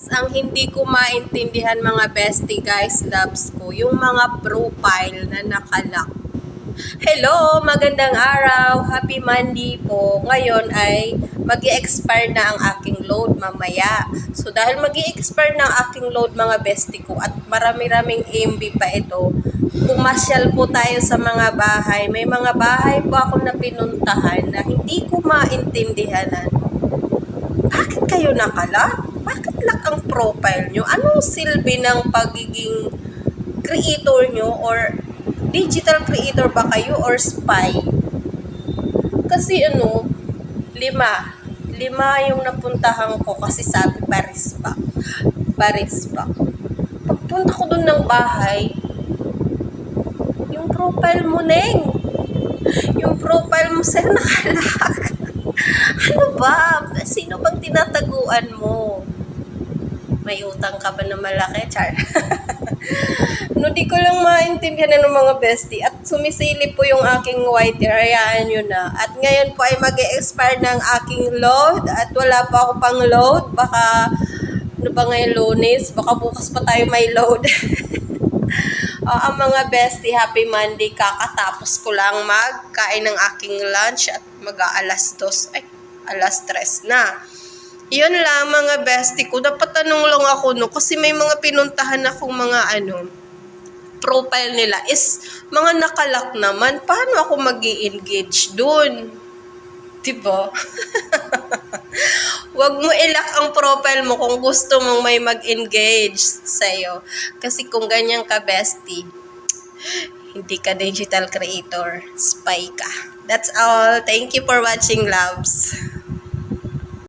Ang hindi ko maintindihan mga bestie guys, loves ko, yung mga profile na nakalock. Hello, magandang araw, happy Monday po. Ngayon ay mag-i-expire na ang aking load mamaya. So dahil mag-i-expire na ang aking load mga bestie ko at marami-raming MB pa ito, pumasyal po tayo sa mga bahay. May mga bahay po ako na pinuntahan na hindi ko maintindihan. Bakit kayo nakalock? Bakit lock ang profile nyo? Anong silbi ng pagiging creator nyo or digital creator ba kayo or spy? Kasi lima yung napuntahan ko kasi sabi Paris pa. Pagpunta ko dun ng bahay, yung profile mo, Neng. Yung profile mo, sir, nakalock. Ano ba? Sino bang tinataguan mo? May utang ka ba na malaki, Char? Di ko lang maintindihan ng mga bestie. At sumisilip po yung aking white hair. Hayaan nyo na. At ngayon po ay mag-e-expire ng aking load. At wala pa ako pang load. Baka, ngayon, Lunes? Baka bukas pa tayo may load. Ang mga bestie, happy Monday. Kakatapos ko lang magkain ng aking lunch at mag-aalas 2. Alas 3 na. Yun lang mga bestie ko. Napatanong lang ako kasi may mga pinuntahan akong mga profile nila is mga nakalock naman. Paano ako mag-i-engage dun? Diba? Huwag mo i-lock ang profile mo kung gusto mong may mag-engage sa'yo. Kasi kung ganyan ka bestie, hindi ka digital creator, spy ka. That's all. Thank you for watching, loves.